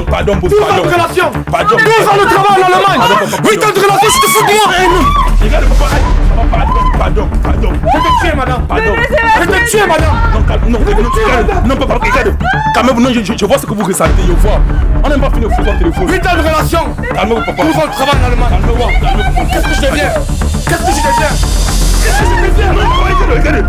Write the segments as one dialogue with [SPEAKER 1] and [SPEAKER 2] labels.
[SPEAKER 1] Pardon.
[SPEAKER 2] 12 ans de relation.
[SPEAKER 1] 12 ans
[SPEAKER 2] de travail en Allemagne. 8 ans de relation, je te fous de moi.
[SPEAKER 1] Regarde, pardon.
[SPEAKER 2] Je vais te tuer, madame.
[SPEAKER 1] Pardon.
[SPEAKER 2] Je vais te tuer, madame.
[SPEAKER 1] Non, papa, regarde. Calmez-vous, non, je vois ce que vous ressentez, je vois. On n'aime pas finir sur ton téléphone.
[SPEAKER 2] 8 ans de relation.
[SPEAKER 1] Calmez-vous, papa.
[SPEAKER 2] 12 ans de travail en Allemagne. Qu'est-ce que je deviens?
[SPEAKER 1] Regardez,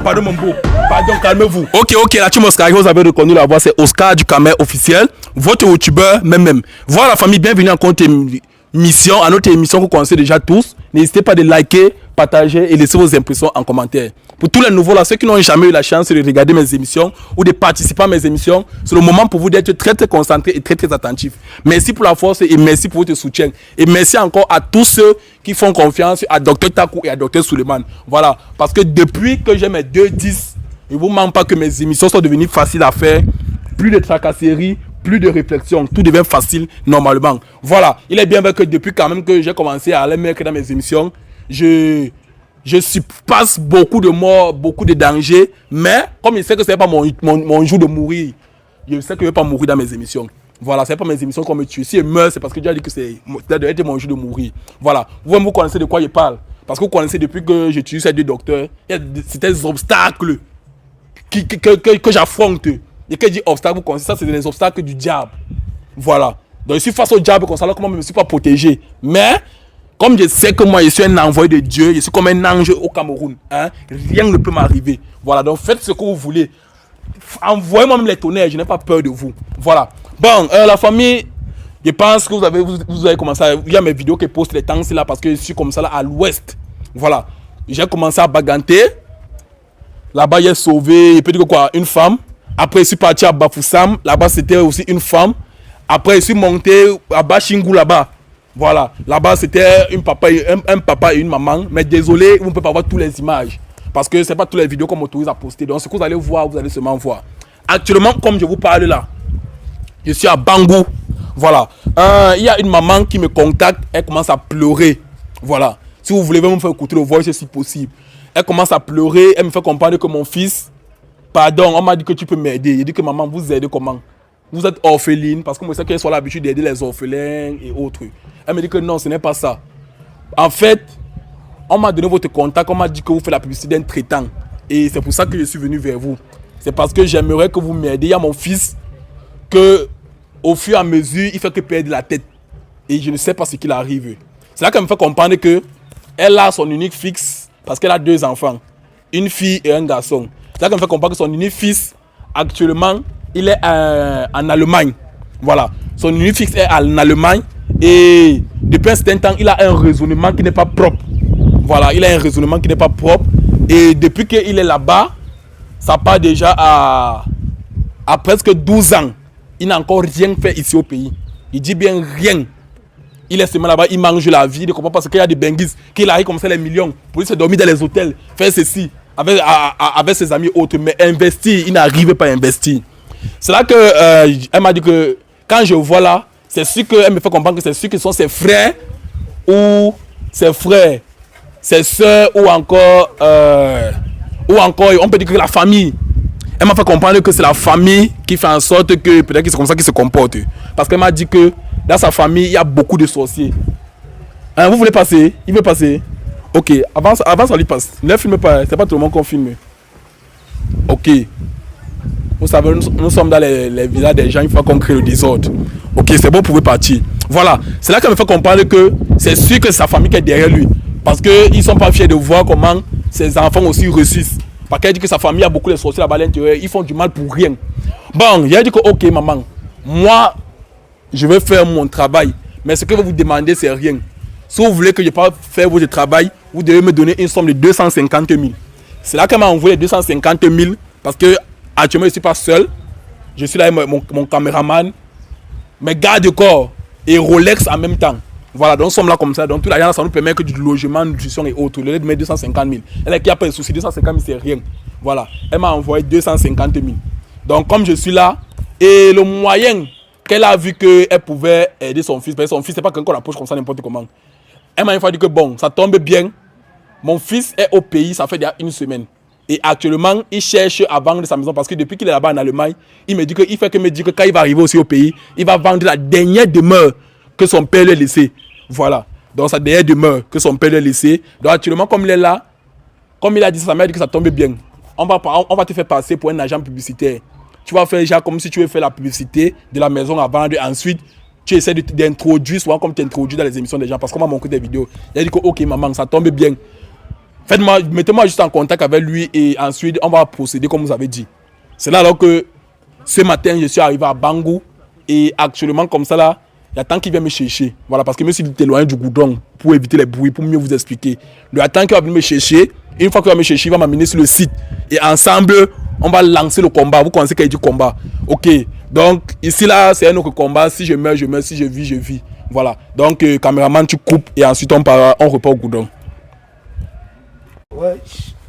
[SPEAKER 1] pardon, mon beau. Pardon, calmez-vous. Ok, la team Oscar, vous avez reconnu la voix, c'est Oscar du Camer officiel, votre youtubeur même. Voilà la famille, bienvenue en compte émission, à notre émission que vous connaissez déjà tous. N'hésitez pas de liker, partager et laisser vos impressions en commentaire. Pour tous les nouveaux là, ceux qui n'ont jamais eu la chance de regarder mes émissions ou de participer à mes émissions, c'est le moment pour vous d'être très concentrés et très attentifs. Merci pour la force et merci pour votre soutien. Et merci encore à tous ceux qui font confiance à Dr Taku et à Dr Suleiman. Voilà, parce que depuis que j'ai mes 2-10, il ne vous manque pas que mes émissions sont devenues faciles à faire. Plus de tracasseries, plus de réflexion, tout devient facile normalement. Voilà, il est bien vrai que depuis quand même que j'ai commencé à aller mettre dans mes émissions, je passe beaucoup de morts, beaucoup de dangers, mais comme je sais que ce n'est pas mon jour de mourir, je sais que je ne vais pas mourir dans mes émissions. Voilà, ce n'est pas mes émissions qu'on me tue. Si je meurs, c'est parce que j'ai dit que c'est mon jour de mourir. Voilà, vous connaissez de quoi je parle. Parce que vous connaissez depuis que je tue ces deux docteurs, c'est des obstacles que j'affronte. Et quand je dis obstacles, vous connaissez ça, c'est des obstacles du diable. Voilà. Donc je suis face au diable comme ça, alors que moi je ne me suis pas protégé. Mais comme je sais que moi je suis un envoyé de Dieu, je suis comme un ange au Cameroun, hein, rien ne peut m'arriver. Voilà, donc faites ce que vous voulez. Envoyez-moi même les tonnerres, je n'ai pas peur de vous. Voilà. Bon, la famille, je pense que vous avez commencé à... Il y a mes vidéos qui postent les temps, c'est là parce que je suis comme ça là à l'ouest. Voilà. J'ai commencé à baganter. Là-bas, j'ai sauvé, peut-être quoi, une femme. Après, je suis parti à Bafoussam. Là-bas, c'était aussi une femme. Après, je suis monté à Bachingou, là-bas. Voilà. Là-bas, c'était un papa et une maman. Mais désolé, vous ne pouvez pas voir toutes les images. Parce que ce n'est pas toutes les vidéos qu'on m'autorise à poster. Donc, ce que vous allez voir, vous allez seulement voir. Actuellement, comme je vous parle là, je suis à Bangou. Voilà. Il y a une maman qui me contacte. Elle commence à pleurer. Voilà. Si vous voulez me faire écouter le voice, si possible. Elle commence à pleurer. Elle me fait comprendre que mon fils... Pardon, on m'a dit que tu peux m'aider. Il dit que maman, vous aidez comment? Vous êtes orpheline, parce que moi, je sais qu'elle soit l'habitude d'aider les orphelins et autres. Elle me dit que non, ce n'est pas ça. En fait, on m'a donné votre contact, on m'a dit que vous faites la publicité d'un traitant. Et c'est pour ça que je suis venu vers vous. C'est parce que j'aimerais que vous m'aidiez. Il y a mon fils que, au fur et à mesure, il fait que perdre la tête. Et je ne sais pas ce qu'il arrive. C'est là qu'elle me fait comprendre que elle a son unique fils, parce qu'elle a 2 enfants. Une fille et un garçon. C'est là qu'on me fait comprendre que son unique fils, actuellement, il est en Allemagne. Voilà. Son unique fils est en Allemagne. Et depuis un certain temps, il a un raisonnement qui n'est pas propre. Voilà. Il a un raisonnement qui n'est pas propre. Et depuis qu'il est là-bas, ça part déjà à presque 12 ans. Il n'a encore rien fait ici au pays. Il dit bien rien. Il est seulement là-bas, il mange la vie. Il ne comprend pas parce qu'il y a des benguis qui arrivent comme ça les millions. Pour lui, c'est dormir dans les hôtels, faire ceci. Avec ses amis autres, mais investir, il n'arrive pas à investir. C'est là que elle m'a dit que quand je vois là, c'est sûr qu'elle me fait comprendre que c'est sûr que ce sont ses frères, ses soeurs, ou encore, on peut dire que la famille. Elle m'a fait comprendre que c'est la famille qui fait en sorte que peut-être que c'est comme ça qu'il se comporte. Parce qu'elle m'a dit que dans sa famille, il y a beaucoup de sorciers. Hein, vous voulez passer? Il veut passer? Ok, avant ça lui passe. Ne filme pas, c'est pas tout le monde qu'on filme. Ok. Vous savez, nous sommes dans les villages des gens, il faut qu'on crée le désordre. Ok, c'est bon, vous pouvez partir. Voilà, c'est là qu'elle me fait comprendre que c'est sûr que sa famille qui est derrière lui. Parce qu'ils ne sont pas fiers de voir comment ses enfants aussi réussissent. Parce qu'elle dit que sa famille a beaucoup de sorciers là-bas à l'intérieur, ils font du mal pour rien. Bon, il a dit que ok maman, moi, je vais faire mon travail. Mais ce que vous demandez, c'est rien. Si vous voulez que je puisse faire votre travail, vous devez me donner une somme de 250 000. C'est là qu'elle m'a envoyé 250 000 parce que actuellement je ne suis pas seul. Je suis là avec mon caméraman, mes gardes-corps et Rolex en même temps. Voilà, donc nous sommes là comme ça. Donc tout l'argent, ça nous permet que du logement, nutrition et autres. Le lieu de mettre 250 000. Elle a qui a pas de souci, 250 000 c'est rien. Voilà, elle m'a envoyé 250 000. Donc comme je suis là, et le moyen qu'elle a vu qu'elle pouvait aider son fils, parce que son fils, c'est pas quelqu'un qu'on approche comme ça n'importe comment. Elle m'a dit que bon, ça tombe bien. Mon fils est au pays, ça fait déjà 1 semaine. Et actuellement, il cherche à vendre sa maison parce que depuis qu'il est là-bas en Allemagne, il fait que me dire que quand il va arriver aussi au pays, il va vendre la dernière demeure que son père lui a laissée. Voilà. Donc sa dernière demeure que son père lui a laissée. Donc actuellement, comme il est là, comme il a dit, sa mère dit que ça tombe bien. On va te faire passer pour un agent publicitaire. Tu vas faire genre comme si tu veux faire la publicité de la maison à vendre. Ensuite, tu essaies d'introduire, souvent comme tu introduis dans les émissions des gens, parce qu'on m'a montré des vidéos. Il a dit que ok maman, ça tombe bien. Mettez-moi juste en contact avec lui et ensuite on va procéder comme vous avez dit. C'est là alors que ce matin je suis arrivé à Bangou et actuellement comme ça là, il y a tant qu'il vient me chercher. Voilà, parce que même s'il est éloigné du goudron pour éviter les bruits, pour mieux vous expliquer. Il y a tant qu'il va venir me chercher. Une fois qu'il va me chercher, il va m'amener sur le site. Et ensemble, on va lancer le combat. Vous connaissez qu'il y a du combat. Ok. Donc, ici, là, c'est un autre combat. Si je meurs, je meurs. Si je vis, je vis. Voilà. Donc, caméraman, tu coupes et ensuite, on repart au goudron.
[SPEAKER 3] Ouais,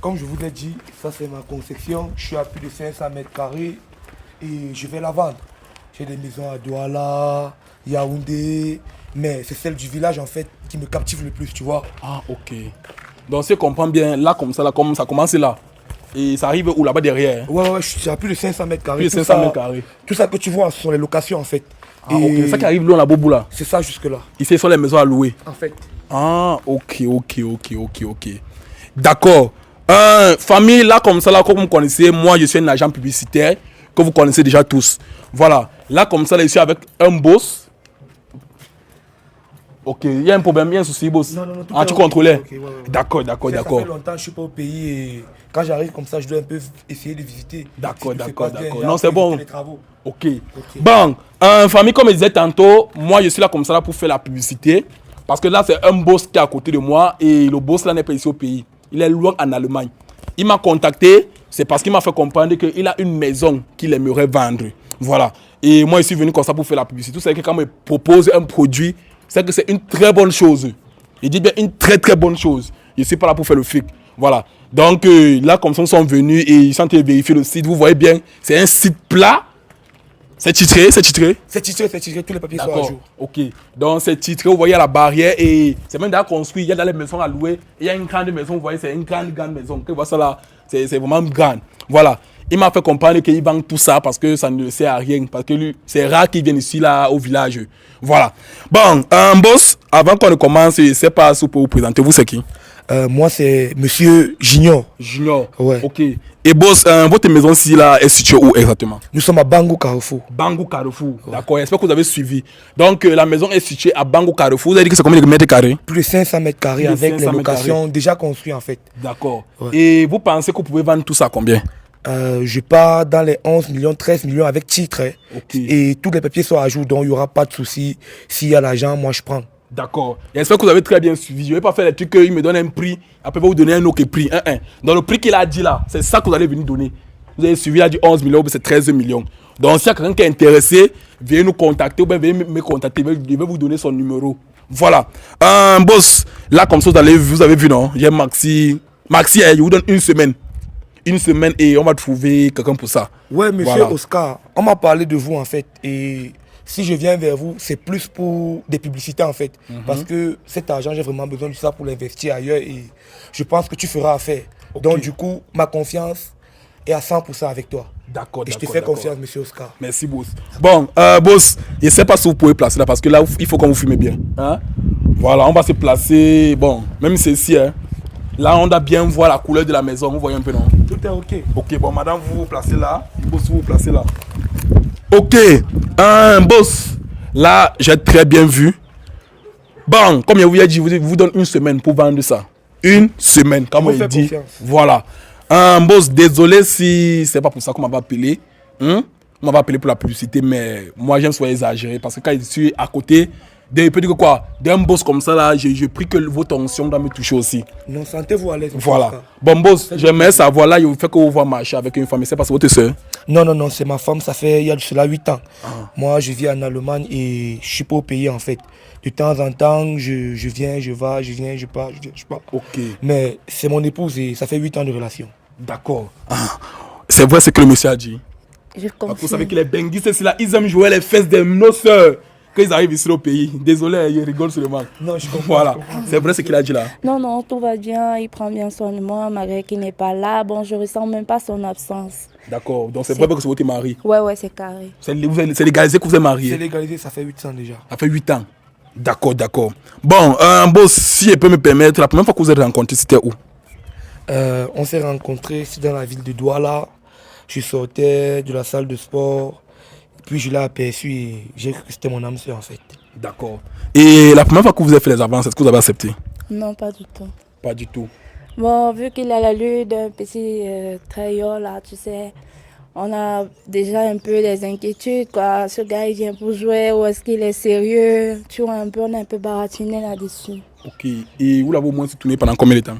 [SPEAKER 3] comme je vous l'ai dit, ça c'est ma conception. Je suis à plus de 500 mètres carrés et je vais la vendre. J'ai des maisons à Douala, Yaoundé, mais c'est celle du village en fait qui me captive le plus, tu vois.
[SPEAKER 1] Ah, ok. Donc, si je comprends bien, là, comme ça commence là. Et ça arrive où là-bas derrière?
[SPEAKER 3] Ouais, je suis à plus de 500 mètres carrés.
[SPEAKER 1] Plus de 500 mètres carrés.
[SPEAKER 3] Tout ça que tu vois, ce sont les locations en fait.
[SPEAKER 1] Ah, ok. C'est ça qui arrive là, la bobo là.
[SPEAKER 3] C'est ça jusque-là.
[SPEAKER 1] Ici, ce sont les maisons à louer.
[SPEAKER 3] En fait.
[SPEAKER 1] Ah, ok. D'accord. Famille, là, comme ça, là, comme vous me connaissez, moi, je suis un agent publicitaire que vous connaissez déjà tous. Voilà. Là, comme ça, là, je suis avec un boss. Ok, il y a un problème, il y a un souci, boss.
[SPEAKER 3] Non,
[SPEAKER 1] tu contrôlais.
[SPEAKER 3] Okay, ouais.
[SPEAKER 1] D'accord.
[SPEAKER 3] Ça fait longtemps que je suis pas au pays et quand j'arrive comme ça, je dois un peu essayer de visiter.
[SPEAKER 1] D'accord.
[SPEAKER 3] Bien,
[SPEAKER 1] Non, c'est bon.
[SPEAKER 3] les travaux.
[SPEAKER 1] Ok. Bon, famille, comme je disais tantôt, moi, je suis là comme ça là, pour faire la publicité. Parce que là, c'est un boss qui est à côté de moi et le boss là n'est pas ici au pays. Il est loin en Allemagne. Il m'a contacté, c'est parce qu'il m'a fait comprendre qu'il a une maison qu'il aimerait vendre. Voilà. Et moi, je suis venu comme ça pour faire la publicité. Tout c'est que quand on me propose un produit, c'est que c'est une très bonne chose. Il dit bien une très bonne chose. Je ne suis pas là pour faire le fric. Voilà. Donc là, comme ça, ils sont venus et ils sont allés vérifier le site. Vous voyez bien, c'est un site plat. C'est titré.
[SPEAKER 3] C'est titré, tous les papiers sont à jour.
[SPEAKER 1] Ok. Donc c'est titré, vous voyez la barrière et c'est même déjà construit. Il y a dans les maisons à louer. Il y a une grande maison, vous voyez, c'est une grande maison. Vous voyez ça là, c'est vraiment grand. Voilà. Il m'a fait comprendre qu'il vend tout ça parce que ça ne sert à rien. Parce que lui, c'est rare qu'il vienne ici là au village. Voilà. Bon, boss, avant qu'on ne commence, je ne sais pas si vous pouvez vous présenter. Vous, c'est qui?
[SPEAKER 3] Moi, c'est Monsieur Junior.
[SPEAKER 1] Junior.
[SPEAKER 3] Ouais.
[SPEAKER 1] Ok. Et boss, votre maison ici là est située où exactement?
[SPEAKER 3] Nous sommes à Bangou Carrefour.
[SPEAKER 1] Bangou Carrefour. Ouais. D'accord. J'espère que vous avez suivi. Donc la maison est située à Bangou Carrefour. Vous avez dit que c'est combien de mètres carrés?
[SPEAKER 3] Plus de 500 mètres carrés avec les locations déjà construites en fait.
[SPEAKER 1] D'accord. Ouais. Et vous pensez que vous pouvez vendre tout ça à combien?
[SPEAKER 3] Je pars dans les 11 millions, 13 millions avec titre.
[SPEAKER 1] Okay.
[SPEAKER 3] Et tous les papiers sont à jour, donc il n'y aura pas de souci. S'il y a l'argent, moi je prends.
[SPEAKER 1] D'accord. J'espère que vous avez très bien suivi. Je ne vais pas faire les trucs qu'il me donne un prix, après vous donner un autre prix. Dans le prix qu'il a dit là, c'est ça que vous allez venir donner. Vous avez suivi, il a dit 11 millions, c'est 13 millions. Donc s'il y a quelqu'un qui est intéressé, veuillez nous contacter ou bien veuillez me contacter. Je vais vous donner son numéro. Voilà. Boss, là comme ça vous avez vu, non? J'ai Maxi. Maxi, je vous donne une semaine. Et on va trouver quelqu'un pour ça.
[SPEAKER 3] Ouais, monsieur Oscar, on m'a parlé de vous en fait. Et si je viens vers vous, c'est plus pour des publicités en fait. Parce que cet argent, j'ai vraiment besoin de ça pour l'investir ailleurs et je pense que tu feras affaire. Okay. Donc du coup, ma confiance est à 100% avec toi.
[SPEAKER 1] D'accord.
[SPEAKER 3] Et je te fais confiance, monsieur Oscar.
[SPEAKER 1] Merci, boss. Bon, boss, je ne sais pas si vous pouvez placer là parce que là, il faut qu'on vous filme bien. Hein? Voilà, on va se placer. Bon, même ceci, hein. Là, on doit bien voir la couleur de la maison. Vous voyez un peu, non?
[SPEAKER 3] Tout est ok.
[SPEAKER 1] Ok, bon, madame, vous vous placez là. Boss, vous vous placez là. Ok, boss. Là, j'ai très bien vu. Bon, comme je vous ai dit, je vous donne une semaine pour vendre ça. Une semaine, comme on dit. Voilà. Boss, désolé si c'est pas pour ça qu'on m'a appelé. On m'a appelé pour la publicité, mais moi, j'aime soit exagéré parce que quand je suis à côté, d'un boss comme ça, là, j'ai pris que votre tension doit me toucher aussi.
[SPEAKER 3] Non, sentez-vous à l'aise.
[SPEAKER 1] Voilà. Bon, boss, j'aimerais savoir, là, il fait que vous voyez marcher avec une femme. C'est parce que votre soeur?
[SPEAKER 3] Non, c'est ma femme, ça fait il y a de cela 8 ans. Moi, je vis en Allemagne et je suis pas au pays en fait. De temps en temps, je viens, je vais, je viens, je pars, je pars.
[SPEAKER 1] Ok.
[SPEAKER 3] Mais c'est mon épouse et ça fait 8 ans de relation.
[SPEAKER 1] D'accord. C'est vrai ce que le monsieur a dit.
[SPEAKER 4] Je confirme.
[SPEAKER 1] Vous savez que les benguistes, c'est là, ils aiment jouer les fesses de nos soeurs. qu'ils arrivent ici au pays. Désolé, il rigole seulement.
[SPEAKER 3] Non, je comprends.
[SPEAKER 1] Voilà,
[SPEAKER 3] je comprends.
[SPEAKER 1] c'est vrai ce qu'il a dit là.
[SPEAKER 4] Non, non, tout va bien. Il prend bien soin de moi, malgré qu'il n'est pas là. Bon, je ressens même pas son absence.
[SPEAKER 1] D'accord, donc c'est vrai que c'est votre mari.
[SPEAKER 4] Ouais, c'est carré.
[SPEAKER 1] C'est légalisé que vous êtes marié.
[SPEAKER 3] C'est légalisé, ça fait 8 ans déjà.
[SPEAKER 1] Ça fait 8 ans. D'accord. Bon, boss, si je peux me permettre, la première fois que vous êtes rencontrés, c'était où?
[SPEAKER 3] On s'est rencontrés ici dans la ville de Douala. Je sortais de la salle de sport. Puis je l'ai aperçu et j'ai cru que c'était mon âme sœur en fait.
[SPEAKER 1] D'accord. Et la première fois que vous avez fait les avances, est-ce que vous avez accepté?
[SPEAKER 4] Non, pas du tout.
[SPEAKER 1] Pas du tout.
[SPEAKER 4] Bon, vu qu'il a l'allure d'un petit trailleur, là, tu sais, on a déjà un peu des inquiétudes, quoi. Ce gars, il vient pour jouer ou est-ce qu'il est sérieux? Tu vois, on a un peu baratiné là-dessus.
[SPEAKER 1] Ok. Et vous l'avez au moins tourné pendant combien de temps?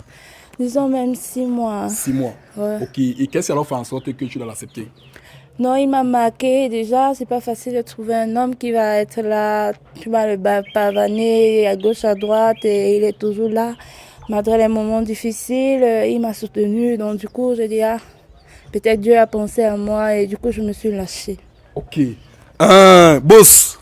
[SPEAKER 4] Disons même 6 mois.
[SPEAKER 1] 6 mois.
[SPEAKER 4] Ouais.
[SPEAKER 1] Ok. Et qu'est-ce qui alors fait en sorte que tu dois l'accepter?
[SPEAKER 4] Non, il m'a marqué. Déjà, c'est pas facile de trouver un homme qui va être là, tu vas le pavaner à gauche, à droite, et il est toujours là. Malgré les moments difficiles, il m'a soutenu. Donc, du coup, je dis, peut-être Dieu a pensé à moi, et du coup, je me suis lâchée.
[SPEAKER 1] Ok. Boss,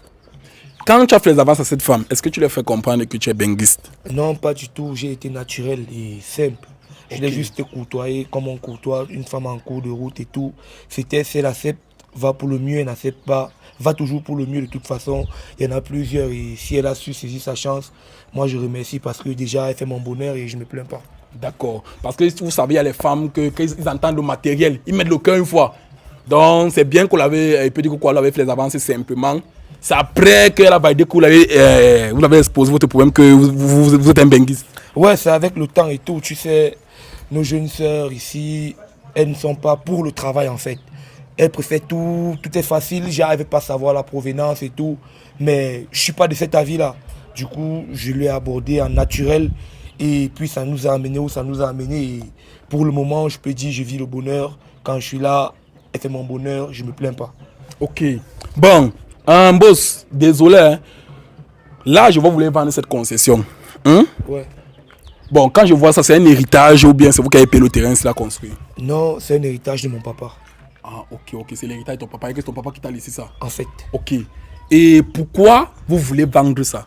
[SPEAKER 1] quand tu as fait les avances à cette femme, est-ce que tu lui as fait comprendre que tu es benguiste?
[SPEAKER 3] Non, pas du tout. J'ai été naturel et simple. Je l'ai juste côtoyé comme on côtoie une femme en cours de route et tout. C'était, si elle accepte, va pour le mieux, elle n'accepte pas, va toujours pour le mieux de toute façon. Il y en a plusieurs et si elle a su saisir sa chance, moi je remercie parce que déjà elle fait mon bonheur et je ne me plains pas.
[SPEAKER 1] D'accord. Parce que vous savez, il y a les femmes qu'ils entendent le matériel, ils mettent le cœur une fois. Donc c'est bien qu'on l'avait, peut dire qu'on l'avait fait les avances simplement. C'est après qu'elle a validé que vous l'avez exposé votre problème que vous êtes un benguiste.
[SPEAKER 3] Ouais, c'est avec le temps et tout, tu sais. Nos jeunes sœurs ici, elles ne sont pas pour le travail en fait. Elles préfèrent tout est facile, j'arrive pas à savoir la provenance et tout. Mais je suis pas de cet avis-là. Du coup, je l'ai abordé en naturel et puis ça nous a amené où ça nous a amené. Et pour le moment, je peux dire je vis le bonheur. Quand je suis là, elle fait mon bonheur, je me plains pas.
[SPEAKER 1] Ok. Bon, boss, désolé. Hein. Là, je vais vous vendre cette concession.
[SPEAKER 3] Ouais.
[SPEAKER 1] Bon, quand je vois ça, c'est un héritage ou bien c'est vous qui avez payé le terrain, c'est là construit?
[SPEAKER 3] Non, c'est un héritage de mon papa.
[SPEAKER 1] Ah, ok, c'est l'héritage de ton papa. Et que c'est ton papa qui t'a laissé ça?
[SPEAKER 3] En fait.
[SPEAKER 1] Ok. Et pourquoi vous voulez vendre ça?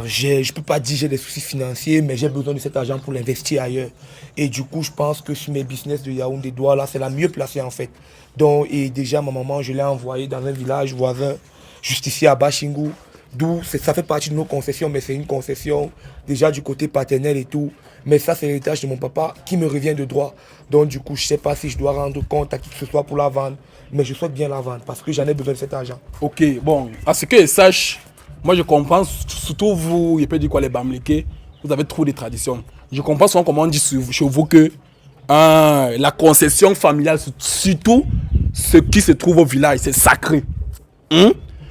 [SPEAKER 3] Je peux pas dire que j'ai des soucis financiers, mais j'ai besoin de cet argent pour l'investir ailleurs. Et du coup, je pense que sur mes business de Yaoundé Douala, c'est la mieux placée en fait. Donc, et déjà, ma maman, je l'ai envoyée dans un village voisin, juste ici à Bachingou. D'où ça fait partie de nos concessions, mais c'est une concession déjà du côté paternel et tout. Mais ça, c'est l'héritage de mon papa qui me revient de droit. Donc du coup, je ne sais pas si je dois rendre compte à qui que ce soit pour la vendre. Mais je souhaite bien la vendre parce que j'en ai besoin de cet argent.
[SPEAKER 1] Ok, bon, à ce que je sache, moi je comprends, surtout vous, il peut dire quoi les Bamlékés, vous avez trop de traditions. Je comprends souvent comment on dit chez vous que la concession familiale, surtout ce qui se trouve au village, c'est sacré.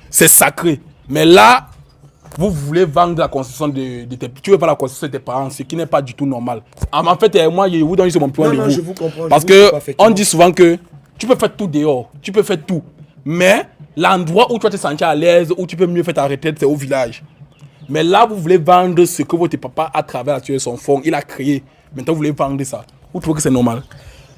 [SPEAKER 1] C'est sacré. Mais là, vous voulez vendre la concession de tes... Tu veux vendre la concession de tes parents, ce qui n'est pas du tout normal. En fait, moi, je vous donne mon point de vue.
[SPEAKER 3] Je vous comprends.
[SPEAKER 1] Parce qu'on dit souvent que tu peux faire tout dehors, tu peux faire tout. Mais l'endroit où tu vas te sentir à l'aise, où tu peux mieux faire ta retraite, c'est au village. Mais là, vous voulez vendre ce que votre papa, à travers son fonds, il a créé. Maintenant, vous voulez vendre ça. Vous trouvez que c'est normal?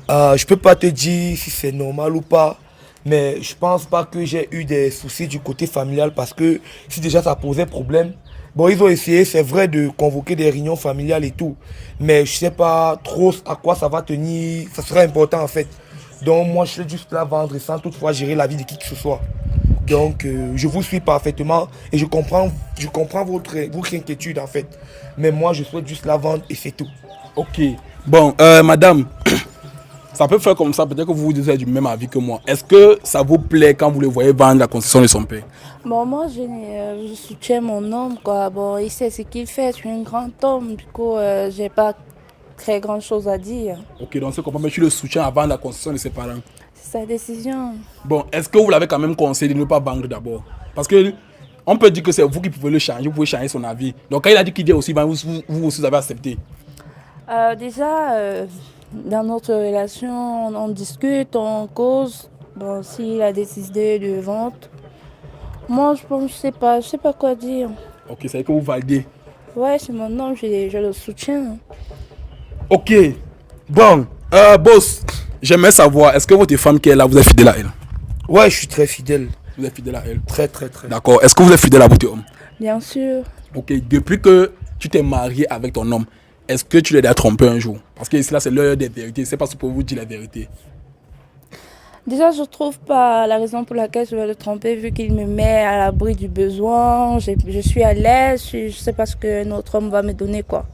[SPEAKER 3] Je peux pas te dire si c'est normal ou pas. Mais je pense pas que j'ai eu des soucis du côté familial parce que si déjà ça posait problème, bon ils ont essayé, c'est vrai, de convoquer des réunions familiales et tout, mais je sais pas trop à quoi ça va tenir, ça sera important en fait. Donc moi je suis juste là vendre sans toutefois gérer la vie de qui que ce soit. Donc je vous suis parfaitement et je comprends votre inquiétude en fait. Mais moi je souhaite juste la vendre et c'est tout.
[SPEAKER 1] Ok. Bon, madame, ça peut faire comme ça, peut-être que vous êtes du même avis que moi. Est-ce que ça vous plaît quand vous le voyez vendre la concession de son père?
[SPEAKER 4] Bon, moi, je soutiens mon homme, quoi. Bon, il sait ce qu'il fait, je suis un grand homme, du coup, j'ai pas très grand chose à dire.
[SPEAKER 1] Ok, donc c'est comment, mais tu le soutiens à vendre la concession de ses parents?
[SPEAKER 4] C'est sa décision.
[SPEAKER 1] Bon, est-ce que vous l'avez quand même conseillé de ne pas vendre d'abord? Parce que on peut dire que c'est vous qui pouvez le changer, vous pouvez changer son avis. Donc quand il a dit qu'il dit aussi, vous aussi avez accepté?
[SPEAKER 4] Déjà, dans notre relation, on discute, on cause. Bon, s'il a décidé de vendre, moi, je sais pas quoi dire.
[SPEAKER 1] Ok, c'est que vous validez.
[SPEAKER 4] Ouais, c'est mon homme, je le soutiens.
[SPEAKER 1] Ok. Bon, boss, j'aimerais savoir, est-ce que votre femme qui est là, vous êtes fidèle à elle?
[SPEAKER 3] Ouais, je suis très fidèle.
[SPEAKER 1] Vous êtes fidèle à elle?
[SPEAKER 3] Très, très, très.
[SPEAKER 1] D'accord. Est-ce que vous êtes fidèle à votre homme?
[SPEAKER 4] Bien sûr.
[SPEAKER 1] Ok. Depuis que tu t'es marié avec ton homme, est-ce que tu l'as déjà trompé un jour? Parce que ici, là, c'est l'heure des vérités. C'est parce que pour vous dire la vérité.
[SPEAKER 4] Déjà, je trouve pas la raison pour laquelle je vais le tromper, vu qu'il me met à l'abri du besoin. Je suis à l'aise, je sais pas ce que notre homme va me donner, quoi.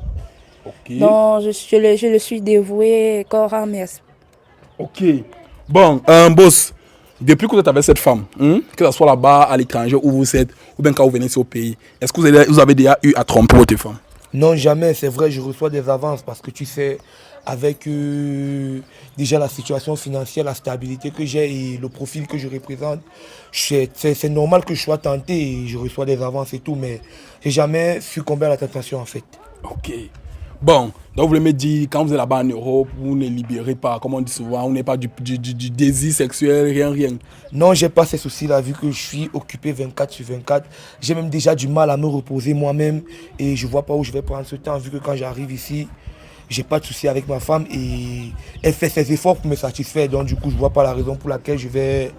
[SPEAKER 1] Ok.
[SPEAKER 4] Donc, je le suis dévoué corps, âme et esprit.
[SPEAKER 1] Ok. Bon, boss, depuis que vous êtes avec cette femme, que ce soit là-bas, à l'étranger, où vous êtes, ou bien quand vous venez ici au pays, est-ce que vous avez déjà eu à tromper votre femme?
[SPEAKER 3] Non, jamais, c'est vrai, je reçois des avances parce que tu sais, avec déjà la situation financière, la stabilité que j'ai et le profil que je représente, c'est normal que je sois tenté et je reçois des avances et tout, mais j'ai jamais succombé à la tentation en fait.
[SPEAKER 1] Ok. Bon, donc vous voulez me dire, quand vous êtes là-bas en Europe, vous ne libérez pas, comme on dit souvent, vous n'avez pas du désir sexuel, rien.
[SPEAKER 3] Non, j'ai pas ces soucis-là, vu que je suis occupé 24 sur 24. J'ai même déjà du mal à me reposer moi-même et je vois pas où je vais prendre ce temps, vu que quand j'arrive ici, j'ai pas de soucis avec ma femme et elle fait ses efforts pour me satisfaire. Donc du coup, je vois pas la raison pour laquelle je vais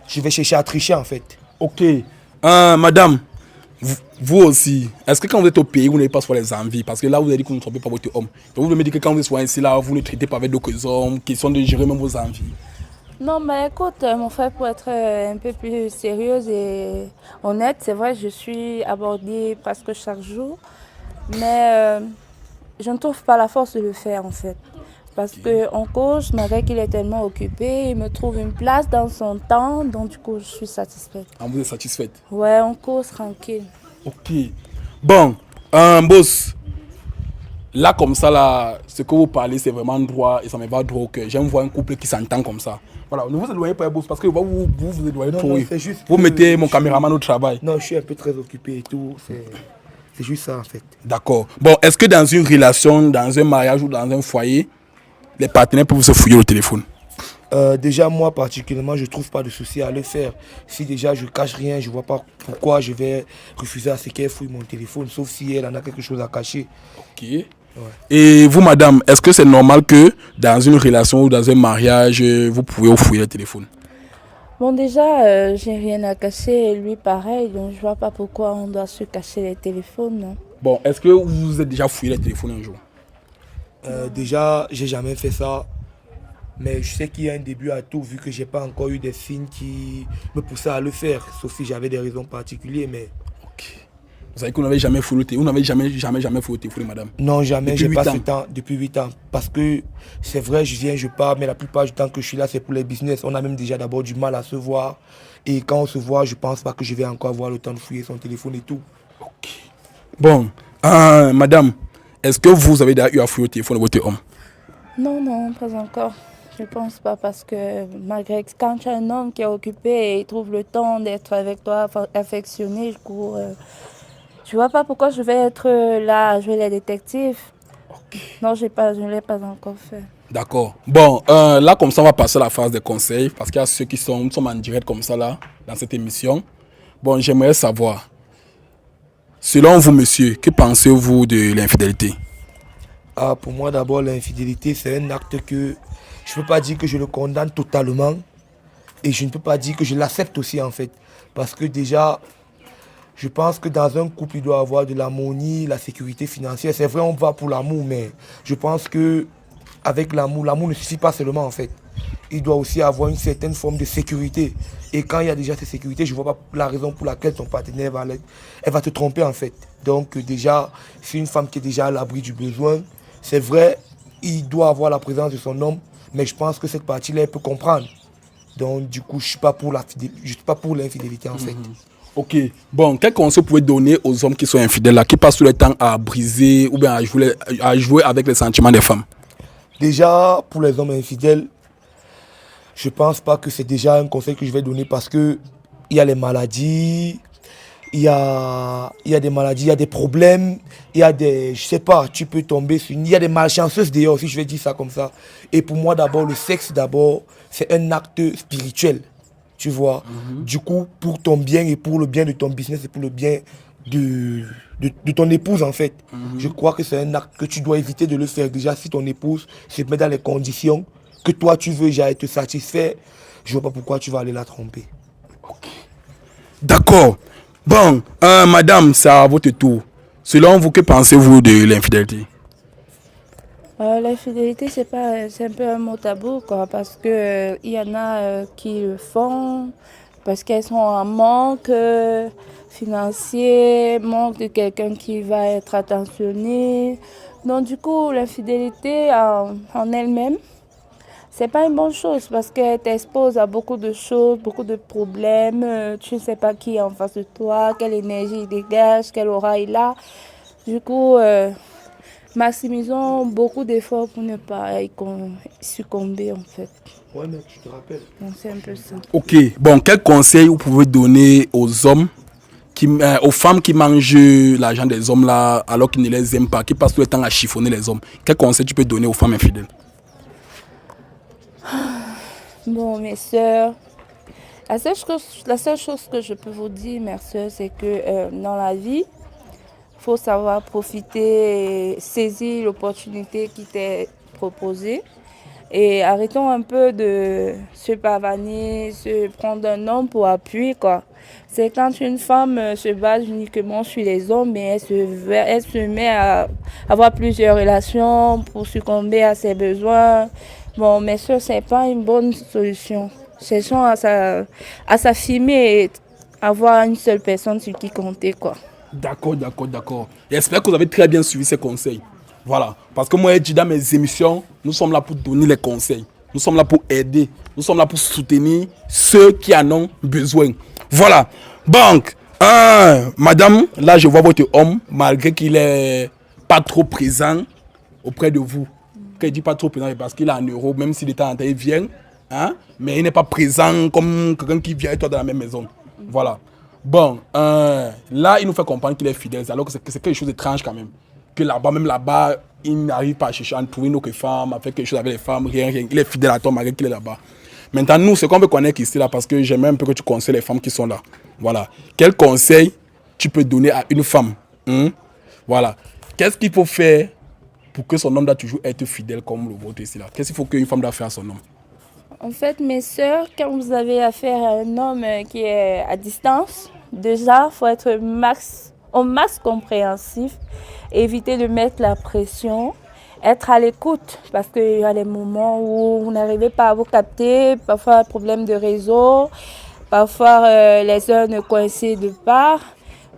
[SPEAKER 3] chercher à tricher en fait.
[SPEAKER 1] Ok. Madame, vous aussi, est-ce que quand vous êtes au pays, vous n'avez pas soit les envies? Parce que là, vous avez dit que vous ne trompez pas votre homme. Donc vous me dites que quand vous êtes ici, là, vous ne traitez pas avec d'autres hommes, question de gérer même vos envies.
[SPEAKER 4] Non, mais écoute, mon frère, pour être un peu plus sérieuse et honnête, c'est vrai, je suis abordée presque chaque jour, mais je ne trouve pas la force de le faire en fait. Parce qu'en cause, malgré qu'il est tellement occupé, il me trouve une place dans son temps, donc du coup, je suis satisfaite.
[SPEAKER 1] Ah, vous êtes satisfaite?
[SPEAKER 4] Ouais, on cause tranquille.
[SPEAKER 1] Ok. Bon, boss, là comme ça, là, ce que vous parlez, c'est vraiment droit et ça me va droit au cœur. J'aime voir un couple qui s'entend comme ça. Voilà, ne vous éloignez pas, boss, parce que vous éloignez
[SPEAKER 3] Non,
[SPEAKER 1] trop.
[SPEAKER 3] non, c'est juste
[SPEAKER 1] Vous
[SPEAKER 3] que
[SPEAKER 1] mettez mon
[SPEAKER 3] je
[SPEAKER 1] caméraman au travail.
[SPEAKER 3] Non, je suis un peu très occupé et tout. C'est juste ça en fait.
[SPEAKER 1] D'accord. Bon, est-ce que dans une relation, dans un mariage ou dans un foyer, les partenaires peuvent se fouiller au téléphone?
[SPEAKER 3] Déjà, moi particulièrement, je trouve pas de souci à le faire. Si déjà je cache rien, je vois pas pourquoi je vais refuser à ce qu'elle fouille mon téléphone, sauf si elle en a quelque chose à cacher.
[SPEAKER 1] Ok. Ouais. Et vous, madame, est-ce que c'est normal que dans une relation ou dans un mariage, vous pouvez vous fouiller le téléphone?
[SPEAKER 4] Bon, déjà, j'ai rien à cacher, et lui pareil, donc je vois pas pourquoi on doit se cacher les téléphones, non.
[SPEAKER 1] Bon, est-ce que vous vous êtes déjà fouillé le téléphone un jour?
[SPEAKER 3] Déjà, j'ai jamais fait ça. Mais je sais qu'il y a un début à tout, vu que j'ai pas encore eu des signes qui me poussaient à le faire. Sauf si j'avais des raisons particulières, mais...
[SPEAKER 1] Ok. Vous savez que vous n'avez jamais fouillé le téléphone? Vous n'avez jamais fouillé le téléphone, madame?
[SPEAKER 3] Non, jamais, j'ai pas
[SPEAKER 1] 8 ans.
[SPEAKER 3] ce temps depuis 8 ans. Parce que c'est vrai, je viens, je pars, mais la plupart du temps que je suis là, c'est pour les business. On a même déjà d'abord du mal à se voir. Et quand on se voit, je pense pas que je vais encore avoir le temps de fouiller son téléphone et tout.
[SPEAKER 1] Ok. Bon, madame, est-ce que vous avez déjà eu à fouiller le téléphone de votre homme?
[SPEAKER 4] Non, non, pas encore. Je pense pas parce que malgré que quand tu as un homme qui est occupé et il trouve le temps d'être avec toi, affectionné, je vois pas pourquoi je vais être là à jouer les détectives.
[SPEAKER 1] Ok.
[SPEAKER 4] Non, je ne l'ai pas encore fait.
[SPEAKER 1] D'accord. Bon, là, comme ça, on va passer à la phase des conseils, parce qu'il y a ceux qui sont en direct comme ça, là, dans cette émission. Bon, j'aimerais savoir, selon vous, monsieur, que pensez-vous de l'infidélité?
[SPEAKER 3] Ah, pour moi, d'abord, l'infidélité, c'est un acte que je ne peux pas dire que je le condamne totalement. Et je ne peux pas dire que je l'accepte aussi, en fait. Parce que déjà, je pense que dans un couple, il doit y avoir de l'harmonie, la sécurité financière. C'est vrai, on va pour l'amour, mais je pense que avec l'amour ne suffit pas seulement, en fait. Il doit aussi avoir une certaine forme de sécurité. Et quand il y a déjà cette sécurité, je ne vois pas la raison pour laquelle ton partenaire elle va te tromper, en fait. Donc déjà, c'est une femme qui est déjà à l'abri du besoin. C'est vrai, il doit avoir la présence de son homme, mais je pense que cette partie-là, elle peut comprendre. Donc du coup, je ne suis pas pour l'infidélité, en fait.
[SPEAKER 1] Ok. Bon, quel conseil vous pouvez donner aux hommes qui sont infidèles, là, qui passent tout le temps à briser ou bien à jouer avec les sentiments des femmes?
[SPEAKER 3] Déjà, pour les hommes infidèles, je ne pense pas que c'est déjà un conseil que je vais donner parce que il y a les maladies, il y a des maladies, il y a des problèmes, il y a des, je sais pas, tu peux tomber sur il y a des malchanceuses d'ailleurs, si je vais dire ça comme ça. Et pour moi d'abord, le sexe d'abord, c'est un acte spirituel, tu vois. Du coup, pour ton bien et pour le bien de ton business et pour le bien de ton épouse en fait. Je crois que c'est un acte que tu dois éviter de le faire. Déjà, si ton épouse se met dans les conditions que toi tu veux déjà être satisfait, je vois pas pourquoi tu vas aller la tromper.
[SPEAKER 1] Ok. D'accord. Bon, madame, c'est à votre tour. Selon vous, que pensez-vous de l'infidélité?
[SPEAKER 4] L'infidélité, c'est un peu un mot tabou, quoi, parce que il y en a qui le font parce qu'elles sont en manque financier, manque de quelqu'un qui va être attentionné. Donc du coup, l'infidélité en elle-même, c'est pas une bonne chose parce qu'elle t'expose à beaucoup de choses, beaucoup de problèmes. Tu ne sais pas qui est en face de toi, quelle énergie il dégage, quelle aura il a. Du coup, maximisons beaucoup d'efforts pour ne pas succomber en fait.
[SPEAKER 3] Ouais, mec, je te rappelle.
[SPEAKER 4] Donc c'est un peu ça.
[SPEAKER 1] Ok. Bon, quel conseil vous pouvez donner aux hommes, aux femmes qui mangent l'argent des hommes là, alors qu'ils ne les aiment pas, qui passent tout le temps à chiffonner les hommes? Quel conseil tu peux donner aux femmes infidèles?
[SPEAKER 4] Bon, mes sœurs, la seule chose que je peux vous dire, mes sœurs, c'est que dans la vie, il faut savoir profiter et saisir l'opportunité qui t'est proposée. Et arrêtons un peu de se pavaner, se prendre un homme pour appui, quoi. C'est quand une femme se base uniquement sur les hommes, mais elle se met à avoir plusieurs relations pour succomber à ses besoins. Bon, mais ça, c'est pas une bonne solution. Cherchons à s'affirmer et avoir une seule personne sur qui compter, quoi.
[SPEAKER 1] D'accord. J'espère que vous avez très bien suivi ces conseils. Voilà. Parce que moi, je dis dans mes émissions, nous sommes là pour donner les conseils. Nous sommes là pour aider. Nous sommes là pour soutenir ceux qui en ont besoin. Voilà. Donc, madame, là, je vois votre homme, malgré qu'il est pas trop présent auprès de vous. Quand il dit pas trop présent, c'est parce qu'il est en Europe, même s'il est en temps, il vient, hein, mais il n'est pas présent comme quelqu'un qui vient et toi dans la même maison. Voilà. Bon, là, il nous fait comprendre qu'il est fidèle, alors que c'est quelque chose d'étrange quand même. Que là-bas, même là-bas, il n'arrive pas à chercher à trouver une autre femme, à faire quelque chose avec les femmes, rien. Il est fidèle à toi malgré qu'il est là-bas. Maintenant, nous, ce qu'on veut connaître ici, là, parce que j'aime un peu que tu conseilles les femmes qui sont là. Voilà. Quel conseil tu peux donner à une femme? Voilà. Qu'est-ce qu'il faut faire pour que son homme doit toujours être fidèle comme le vôtre ici, là? Qu'est-ce qu'il faut qu'une femme doit faire à son homme?
[SPEAKER 4] En fait, mes sœurs, quand vous avez affaire à un homme qui est à distance, déjà, il faut être au max compréhensif, éviter de mettre la pression, être à l'écoute, parce qu'il y a des moments où vous n'arrivez pas à vous capter, parfois problème de réseau, parfois les heures ne coïncident pas.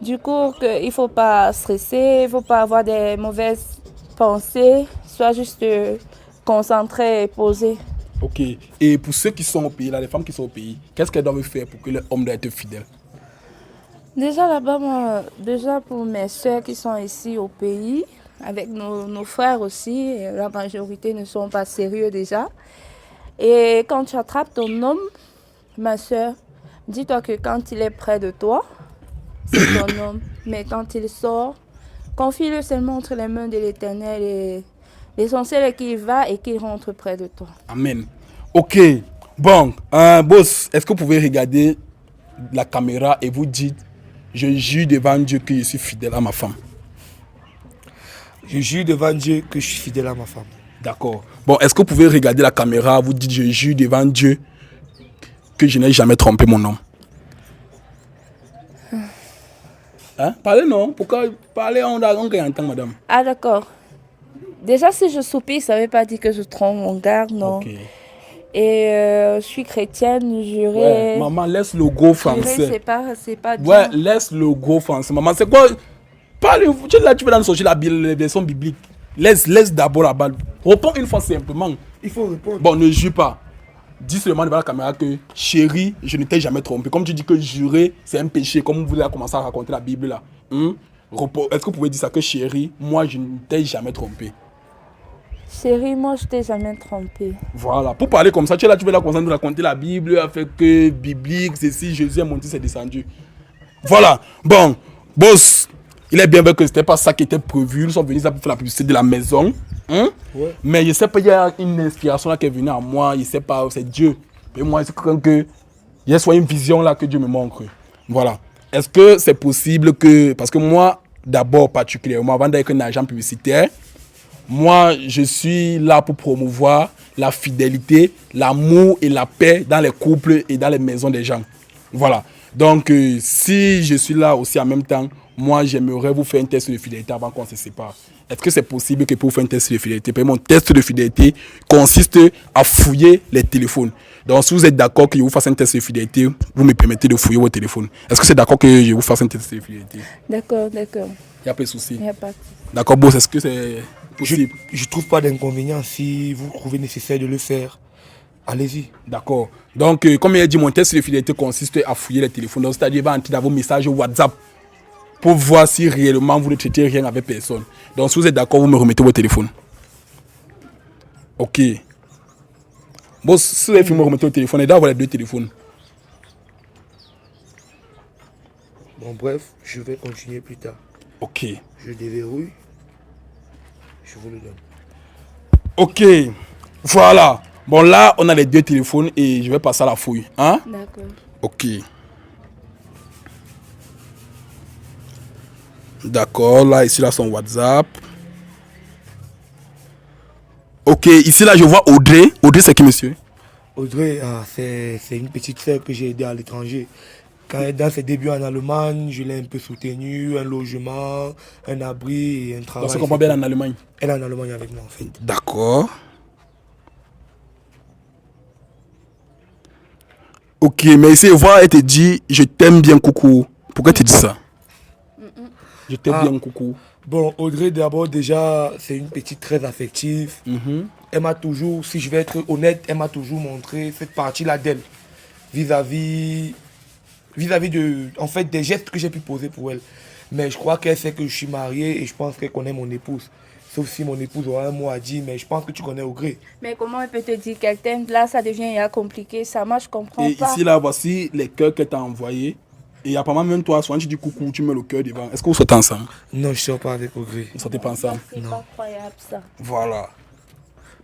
[SPEAKER 4] Du coup, il ne faut pas stresser, il ne faut pas avoir des mauvaises pensées, soit juste concentré et posé.
[SPEAKER 1] Ok. Et pour ceux qui sont au pays, là, les femmes qui sont au pays, qu'est-ce qu'elles doivent faire pour que l'homme doit être fidèle?
[SPEAKER 4] Déjà là-bas, déjà pour mes soeurs qui sont ici au pays, avec nos frères aussi, la majorité ne sont pas sérieux déjà. Et quand tu attrapes ton homme, ma soeur, dis-toi que quand il est près de toi, c'est ton homme. Mais quand il sort, confie-le seulement entre les mains de l'Éternel et l'essentiel est qu'il va et qu'il rentre près de toi.
[SPEAKER 1] Amen. Ok. Bon, boss, est-ce que vous pouvez regarder la caméra et vous dites, je jure devant Dieu que je suis fidèle à ma femme?
[SPEAKER 3] Je jure devant Dieu que je suis fidèle à ma femme.
[SPEAKER 1] D'accord. Bon, est-ce que vous pouvez regarder la caméra, vous dites, je jure devant Dieu que je n'ai jamais trompé mon homme? Hein? Parlez non. Pourquoi parler on entend, madame?
[SPEAKER 4] Ah d'accord. Déjà si je soupire, ça ne veut pas dire que je trompe mon garde, non.
[SPEAKER 1] Ok.
[SPEAKER 4] Et je suis chrétienne, jurer.
[SPEAKER 1] Ouais, maman, laisse le go français.
[SPEAKER 4] Jurer, c'est pas bien.
[SPEAKER 1] Ouais, laisse le go français. Maman, c'est quoi? Parle, tu veux dans sortir la version biblique. Laisse d'abord la balle. Réponds une fois simplement.
[SPEAKER 3] Il faut répondre.
[SPEAKER 1] Bon, ne jure pas. Dis seulement devant la caméra que, chérie, je ne t'ai jamais trompé. Comme tu dis que jurer, c'est un péché, comme vous avez commencé à raconter la Bible là. Est-ce que vous pouvez dire ça que, chérie, moi, je ne t'ai jamais trompé?
[SPEAKER 4] Chérie, moi, je t'ai jamais trompé.
[SPEAKER 1] Voilà. Pour parler comme ça, tu es là, tu veux là commencer à nous raconter la Bible, avec que biblique, ceci, Jésus est monté, c'est descendu. Voilà. Bon, boss, il est bien vrai que c'était pas ça qui était prévu. Nous sommes venus là pour faire la publicité de la maison. Ouais. Mais je sais pas, il y a une inspiration là qui est venue à moi. Je sais pas, c'est Dieu. Et moi, c'est que il y a soit une vision là que Dieu me montre. Voilà. Est-ce que c'est possible que, parce que moi, d'abord particulièrement, avant d'être un agent publicitaire, moi, je suis là pour promouvoir la fidélité, l'amour et la paix dans les couples et dans les maisons des gens. Voilà. Donc, si je suis là aussi en même temps, moi, j'aimerais vous faire un test de fidélité avant qu'on se sépare. Est-ce que c'est possible que pour faire un test de fidélité, mon test de fidélité consiste à fouiller les téléphones. Donc, si vous êtes d'accord que je vous fasse un test de fidélité, vous me permettez de fouiller vos téléphones. Est-ce que c'est d'accord que je vous fasse un test de fidélité?
[SPEAKER 4] D'accord.
[SPEAKER 1] Il n'y a pas de souci.
[SPEAKER 4] Il n'y a pas de souci.
[SPEAKER 1] D'accord, boss, est-ce que c'est possible?
[SPEAKER 3] Je trouve pas d'inconvénient si vous trouvez nécessaire de le faire. Allez-y.
[SPEAKER 1] D'accord. Donc, comme il a dit, mon test de fidélité consiste à fouiller les téléphones. Donc, c'est-à-dire, il va entrer dans vos messages WhatsApp pour voir si réellement vous ne traitez rien avec personne. Donc, si vous êtes d'accord, vous me remettez vos téléphones. Ok. Bon, si vous me remettez au téléphone, et d'avoir les deux téléphones.
[SPEAKER 3] Bon, bref, je vais continuer plus tard.
[SPEAKER 1] Ok.
[SPEAKER 3] Je déverrouille. Je vous le donne.
[SPEAKER 1] Ok. Voilà. Bon, là, on a les deux téléphones et je vais passer à la fouille. Hein?
[SPEAKER 4] D'accord.
[SPEAKER 1] Ok. D'accord, là, ici, là, son WhatsApp. Ok, ici, là, je vois Audrey. Audrey, c'est qui, monsieur?
[SPEAKER 3] Audrey, c'est une petite sœur que j'ai aidée à l'étranger. Dans ses débuts en Allemagne, je l'ai un peu soutenue, un logement, un abri et un travail.
[SPEAKER 1] Donc, ça comprend bien en Allemagne?
[SPEAKER 3] Elle est en Allemagne avec moi, en fait.
[SPEAKER 1] D'accord. Ok, mais ici, voir, elle te dit, je t'aime bien, coucou. Pourquoi tu dis ça? Je t'aime bien, coucou.
[SPEAKER 3] Bon, Audrey, d'abord, déjà, c'est une petite très affective. Elle m'a toujours, si je vais être honnête, elle m'a toujours montré cette partie-là d'elle. Vis-à-vis en fait, des gestes que j'ai pu poser pour elle. Mais je crois qu'elle sait que je suis marié et je pense qu'elle connaît mon épouse. Sauf si mon épouse aura un mot à dire, mais je pense que tu connais Audrey.
[SPEAKER 4] Mais comment elle peut te dire qu'elle t'aime? Là, ça devient compliqué. Ça, moi, je comprends
[SPEAKER 1] Et
[SPEAKER 4] pas.
[SPEAKER 1] ici, là, voici les cœurs qu'elle t'a envoyés. Et apparemment, même toi, souvent tu dis coucou, tu mets le cœur devant. Est-ce que vous sortez ensemble?
[SPEAKER 3] Non, je sors pas avec Audrey.
[SPEAKER 1] Vous sortez pas ensemble?
[SPEAKER 4] C'est pas croyable, ça.
[SPEAKER 1] Voilà.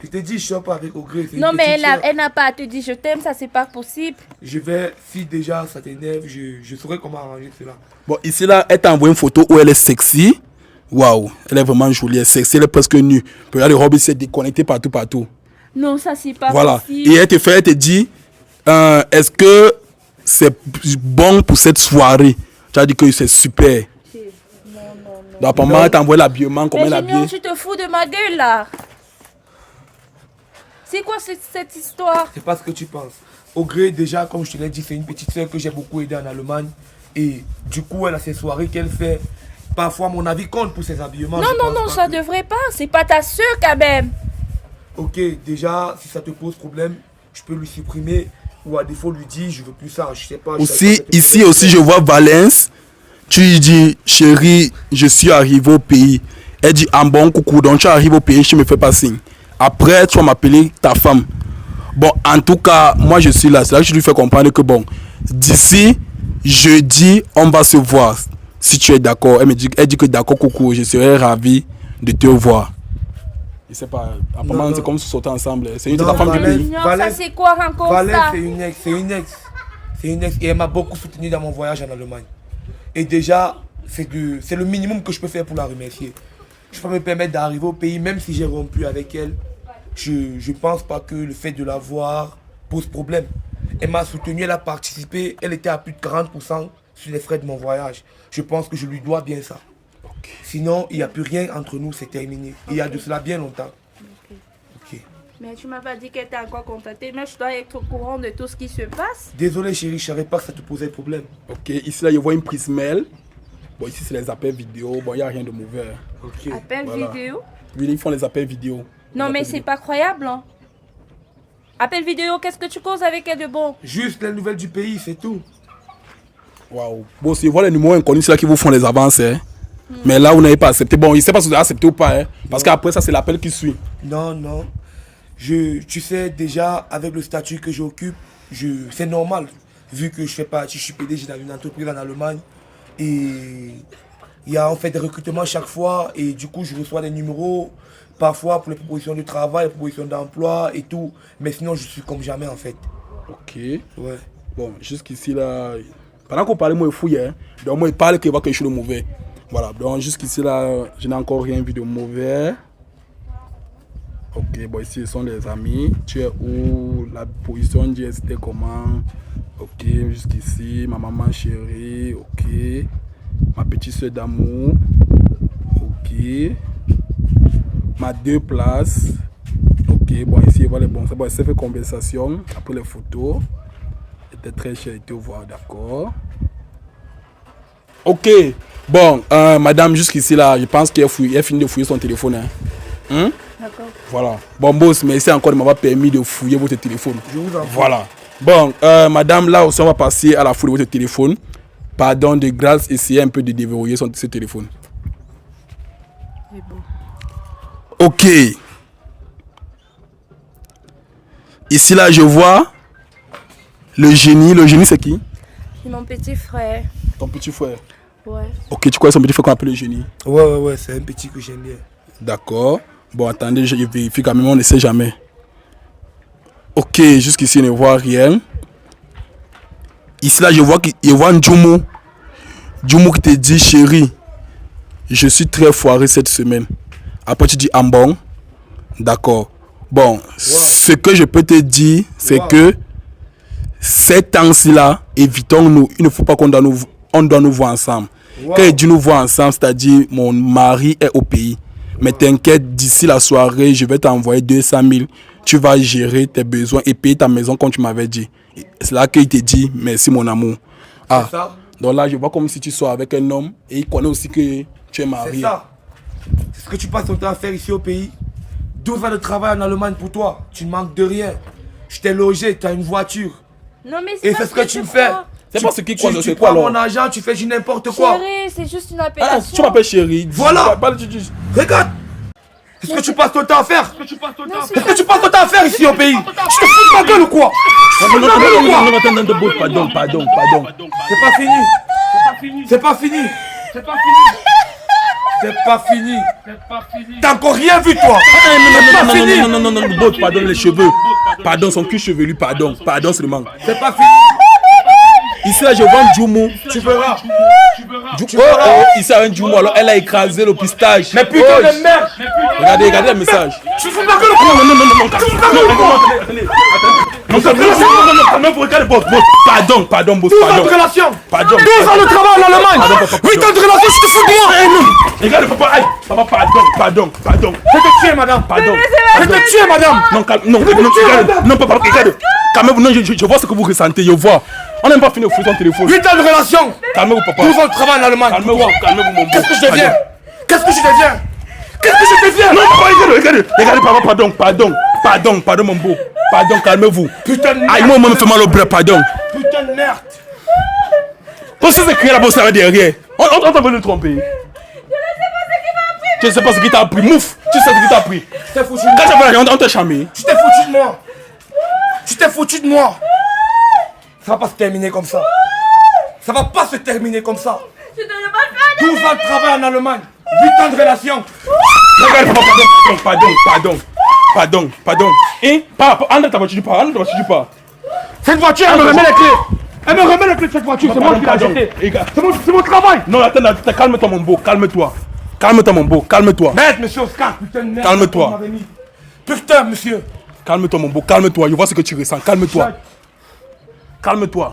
[SPEAKER 3] Je te dis, je sors pas avec Audrey.
[SPEAKER 4] Non, mais elle n'a pas à te dire je t'aime, ça, c'est pas possible.
[SPEAKER 3] Je vais, si déjà ça t'énerve, je saurai comment arranger cela.
[SPEAKER 1] Bon, ici, là, elle t'a envoyé une photo où elle est sexy. Waouh, elle est vraiment jolie, elle est sexy, elle est presque nue. Puis regarde, le robe, il s'est déconnecté partout.
[SPEAKER 4] Non, ça, c'est pas
[SPEAKER 1] Voilà.
[SPEAKER 4] possible.
[SPEAKER 1] Et elle te dit, est-ce que c'est bon pour cette soirée? Tu as dit que c'est super.
[SPEAKER 4] Non.
[SPEAKER 1] Donc, apparemment, elle t'a envoyé l'habillement, comment
[SPEAKER 4] Mais
[SPEAKER 1] elle est
[SPEAKER 4] Junior,
[SPEAKER 1] habillée.
[SPEAKER 4] tu te fous de ma gueule, là. C'est quoi cette histoire?
[SPEAKER 3] C'est pas ce que tu penses. Audrey, déjà, comme je te l'ai dit, c'est une petite soeur que j'ai beaucoup aidée en Allemagne. Et du coup, elle a ses soirées qu'elle fait. Parfois, mon avis compte pour ses habillements.
[SPEAKER 4] Non, ça devrait pas. C'est pas ta soeur, quand même.
[SPEAKER 3] Ok, déjà, si ça te pose problème, je peux lui supprimer. Ou à défaut, lui dire, je veux plus ça. Je sais pas.
[SPEAKER 1] Aussi, ici aussi, je vois Valence. Tu lui dis, chérie, je suis arrivé au pays. Elle dit, ah bon, coucou, donc tu arrives au pays, je me fais pas signe. Après, tu vas m'appeler ta femme. Bon, en tout cas, moi, je suis là. C'est là que je lui fais comprendre que, bon, d'ici jeudi, on va se voir. Si tu es d'accord. Elle dit que d'accord, coucou, je serais ravi de te voir. Je sais pas, apparemment, c'est comme si sauter ensemble. C'est une de ta femme du pays.
[SPEAKER 4] Non, ça, c'est quoi encore
[SPEAKER 3] Valère,
[SPEAKER 4] ça?
[SPEAKER 3] c'est une ex. Et elle m'a beaucoup soutenu dans mon voyage en Allemagne. Et déjà, c'est le minimum que je peux faire pour la remercier. Je peux me permettre d'arriver au pays, même si j'ai rompu avec elle. Je pense pas que le fait de la voir pose problème. Elle m'a soutenu, elle a participé, elle était à plus de 40% sur les frais de mon voyage. Je pense que je lui dois bien ça. Sinon, il n'y a plus rien entre nous, c'est terminé. Il y a de cela bien longtemps. Ok.
[SPEAKER 4] Mais tu m'as pas dit qu'elle t'a encore contacté. Mais je dois être au courant de tout ce qui se passe.
[SPEAKER 3] Désolé chérie, je savais pas que ça te posait problème.
[SPEAKER 1] Ok, ici là, je vois une prise mail. Bon, ici, c'est les appels vidéo. Bon, il n'y a rien de mauvais.
[SPEAKER 3] Ok.
[SPEAKER 4] Appel
[SPEAKER 1] Voilà.
[SPEAKER 4] vidéo?
[SPEAKER 1] Oui, ils font les appels vidéo.
[SPEAKER 4] Non, mais c'est pas croyable, hein. Appel vidéo, qu'est-ce que tu causes avec elle de bon?
[SPEAKER 3] Juste les nouvelles du pays, c'est tout.
[SPEAKER 1] Waouh. Bon, si vous voyez les numéros inconnus, c'est là qui vous font les avances. Hein. Mais là, vous n'avez pas accepté. Bon, il ne sait pas si vous avez accepté ou pas. Hein. Parce qu'après, ça, c'est l'appel qui suit.
[SPEAKER 3] Non. Tu sais, déjà, avec le statut que j'occupe, c'est normal. Vu que je suis PDG dans une entreprise en Allemagne. Et il y a en fait des recrutements chaque fois. Et du coup, je reçois des numéros. Parfois pour les propositions de travail, les propositions d'emploi et tout. Mais sinon, je suis comme jamais en fait.
[SPEAKER 1] Ok.
[SPEAKER 3] Ouais.
[SPEAKER 1] Bon, jusqu'ici, là... Pendant qu'on parlait, moi, je fouille. Hein. Donc, moi, il parle qu'il voit quelque chose de mauvais. Voilà. Donc, jusqu'ici, là, je n'ai encore rien vu de mauvais. Ok. Ok, bon, ici, ce sont les amis. Tu es où? La position dit, c'était comment? Ok, jusqu'ici, ma maman chérie. Ok, ma petite soeur d'amour. Ok, ma 2 places. Ok, bon, ici, voilà, bon, c'est bon, c'est fait conversation. Après les photos. C'était très cher, été au voir, d'accord. Ok, bon, madame, jusqu'ici, là, je pense qu'elle a fini de fouiller son téléphone. Hein?
[SPEAKER 4] D'accord.
[SPEAKER 1] Voilà. Bon, boss, merci encore de m'avoir permis de fouiller votre téléphone.
[SPEAKER 3] Je vous en prie.
[SPEAKER 1] Voilà. Bon, madame, là aussi, on va passer à la fouille de votre téléphone. Pardon, de grâce, essayez un peu de déverrouiller ce téléphone.
[SPEAKER 4] C'est bon.
[SPEAKER 1] Ok. Ici, là, je vois le génie. Le génie, c'est qui?
[SPEAKER 4] C'est mon petit frère.
[SPEAKER 1] Ton petit frère.
[SPEAKER 4] Ouais.
[SPEAKER 1] Ok, tu connais son petit frère qu'on appelle le génie?
[SPEAKER 3] Ouais, c'est un petit que j'aime bien.
[SPEAKER 1] D'accord. Bon, attendez, je vérifie quand même, on ne sait jamais. Ok, jusqu'ici, on ne voit rien. Ici, là, je vois Ndjoumou. Ndjoumou qui te dit, chérie, je suis très foiré cette semaine. Après, tu dis, bon. D'accord. Bon, ce que je peux te dire, c'est que ces temps-ci là, évitons-nous. Il ne faut pas qu'on doit nous voir ensemble. Quand il dit nous voir ensemble, c'est-à-dire mon mari est au pays. Mais t'inquiète, d'ici la soirée, je vais t'envoyer 200 000. Tu vas gérer tes besoins et payer ta maison comme tu m'avais dit. C'est là qu'il te dit merci mon amour. Ah,
[SPEAKER 3] ça?
[SPEAKER 1] Donc là, je vois comme si tu sois avec un homme et il connaît aussi que tu es marié.
[SPEAKER 3] C'est ça. C'est ce que tu passes ton temps à faire ici au pays. 12 ans de travail en Allemagne pour toi. Tu ne manques de rien. Je t'ai logé, tu as une voiture.
[SPEAKER 4] Non, mais
[SPEAKER 3] Et c'est ce que tu me fais.
[SPEAKER 1] C'est pas ce qui croit,
[SPEAKER 3] Tu
[SPEAKER 1] c'est quoi
[SPEAKER 3] prends
[SPEAKER 1] alors?
[SPEAKER 3] mon argent, tu fais du n'importe quoi.
[SPEAKER 4] Chérie, c'est juste une
[SPEAKER 1] Ah,
[SPEAKER 4] appellation.
[SPEAKER 1] tu m'appelles chérie.
[SPEAKER 3] Voilà. Regarde. C'est ce que tu passes ton temps à faire. C'est ce que tu passes ton temps à faire ici au pays. Tu te fous de ma gueule ou quoi?
[SPEAKER 1] Pardon.
[SPEAKER 3] C'est pas fini. C'est pas fini. C'est pas fini. T'as encore rien vu toi. C'est pas fini.
[SPEAKER 1] Non, pardon les cheveux. Pardon, son cul chevelu, pardon seulement.
[SPEAKER 3] C'est pas fini.
[SPEAKER 1] Ici là, je vois Ndjoumou.
[SPEAKER 3] Tu verras.
[SPEAKER 1] Ici un Ndjoumou, alors elle a écrasé le pistage.
[SPEAKER 3] Mais putain de merde.
[SPEAKER 1] Regardez le message.
[SPEAKER 3] Tu fous de ma gueule ou quoi?
[SPEAKER 1] Pardon, boss,
[SPEAKER 3] 12 ans
[SPEAKER 1] pardon.
[SPEAKER 3] de relation.
[SPEAKER 1] Pardon.
[SPEAKER 3] 12 ans de travail en Allemagne. 8 ans de relation, je te fous de moi.
[SPEAKER 1] Regarde, papa, aïe, papa, pardon.
[SPEAKER 3] Je vais te tuer, madame.
[SPEAKER 1] Pardon.
[SPEAKER 3] Je vais te tuer, madame.
[SPEAKER 1] Non, papa, regarde. Calmez-vous, non, je vois ce que vous ressentez, je vois. On n'a pas fini de fouiller ton téléphone.
[SPEAKER 3] 8 ans de relation.
[SPEAKER 1] Calmez-vous, papa.
[SPEAKER 3] 12 ans de travail en Allemagne.
[SPEAKER 1] Calmez-vous, mon beau.
[SPEAKER 3] Qu'est-ce que je deviens?
[SPEAKER 1] Non, papa, regardez, papa, pardon, mon beau. Pardon, calmez-vous.
[SPEAKER 3] Putain de merde.
[SPEAKER 1] Aïe, moi, me fait mal au bras, pardon.
[SPEAKER 3] Putain de merde.
[SPEAKER 1] On sait ce qu'il y a là-bas, ça va derrière. On t'a voulu tromper. Je ne sais pas ce qui t'a appris. Mouf, tu sais ce qui t'a appris.
[SPEAKER 3] Tu t'es foutu de
[SPEAKER 1] Quand
[SPEAKER 3] moi.
[SPEAKER 1] tu as fait on t'a charmé.
[SPEAKER 3] Tu t'es foutu de moi. Tu t'es foutu de moi. Ça va pas se terminer comme ça. Ça va pas se terminer comme ça.
[SPEAKER 4] Je ne veux pas faire
[SPEAKER 3] 12 ans de travail en Allemagne. 8 ans de relation.
[SPEAKER 1] Regarde, pardon. Et, entre ta voiture du pas.
[SPEAKER 3] Cette voiture, elle me remet les clés. Elle me remet les clés de cette voiture. C'est moi qui l'ai achetée. C'est mon travail.
[SPEAKER 1] Non, attends, calme-toi, mon beau, calme-toi.
[SPEAKER 3] Maître, monsieur Oscar, putain de merde.
[SPEAKER 1] Calme-toi.
[SPEAKER 3] qu'on m'avait mis. Putain, monsieur.
[SPEAKER 1] Calme-toi, mon beau, calme-toi. Je vois ce que tu ressens, calme-toi.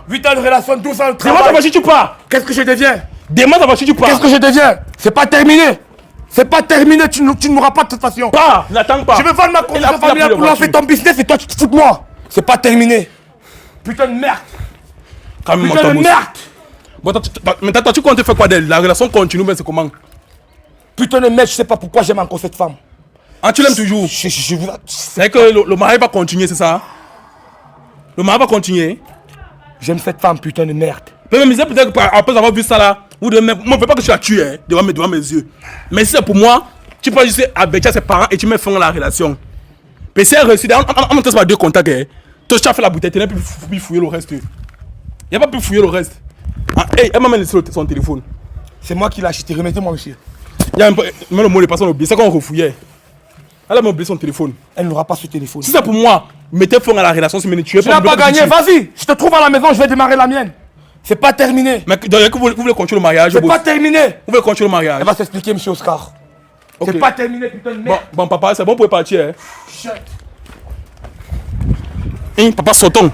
[SPEAKER 3] 8 ans de relation, 12 ans de
[SPEAKER 1] Demande ta
[SPEAKER 3] travail.
[SPEAKER 1] voiture, tu pars.
[SPEAKER 3] Qu'est-ce que je deviens?
[SPEAKER 1] Demande ta voiture, tu pars.
[SPEAKER 3] Qu'est-ce que je deviens? C'est pas terminé. C'est pas terminé, tu ne mourras pas de toute façon.
[SPEAKER 1] Pars, n'attends pas.
[SPEAKER 3] Je vais vendre ma condition familiale pour lancer ton business et toi tu te fous de moi. C'est pas terminé. Putain de merde.
[SPEAKER 1] Calme-moi,
[SPEAKER 3] Putain
[SPEAKER 1] ton
[SPEAKER 3] de
[SPEAKER 1] boss.
[SPEAKER 3] merde.
[SPEAKER 1] Bon, mais toi, tu comptes faire quoi d'elle? La relation continue, mais c'est comment?
[SPEAKER 3] Putain de merde, je sais pas pourquoi j'aime encore cette femme.
[SPEAKER 1] Ah, tu l'aimes toujours? C'est que le mari va continuer, c'est ça? Le mari va continuer?
[SPEAKER 3] J'aime cette femme, putain de merde.
[SPEAKER 1] Mais me peut-être après avoir vu ça là, ou de même, moi je veux pas que tu la tues hein, devant mes yeux. Mais si c'est pour moi, tu peux juste avec ses parents et tu mets fin à la relation. Mais si elle réussit, on me teste par 2 contacts. Hein. Toi tu as fait la bouteille, tu n'as plus fouiller le reste. Il n'y a pas pu fouiller le reste. Ah, hey, elle m'a même laissé son téléphone.
[SPEAKER 3] C'est moi qui l'ai acheté, remettez-moi monsieur.
[SPEAKER 1] Il y a même le mot de personne oublié, c'est qu'on refouillait. Elle a même oublié son téléphone.
[SPEAKER 3] Elle n'aura pas ce téléphone.
[SPEAKER 1] Si c'est pour moi, mettez fin à la relation, si tu es
[SPEAKER 3] Tu n'as pas gagné, vas-y. Je te trouve à la maison, je vais démarrer la mienne. C'est pas terminé.
[SPEAKER 1] Mais vous voulez continuer le mariage?
[SPEAKER 3] C'est pas terminé.
[SPEAKER 1] Vous voulez continuer le mariage?
[SPEAKER 3] Elle va s'expliquer, monsieur Oscar.
[SPEAKER 1] Ok.
[SPEAKER 3] C'est pas terminé, putain de
[SPEAKER 1] Bon,
[SPEAKER 3] merde.
[SPEAKER 1] bon, papa, c'est bon pour partir. Hein?
[SPEAKER 3] Chut.
[SPEAKER 1] Papa, sortons.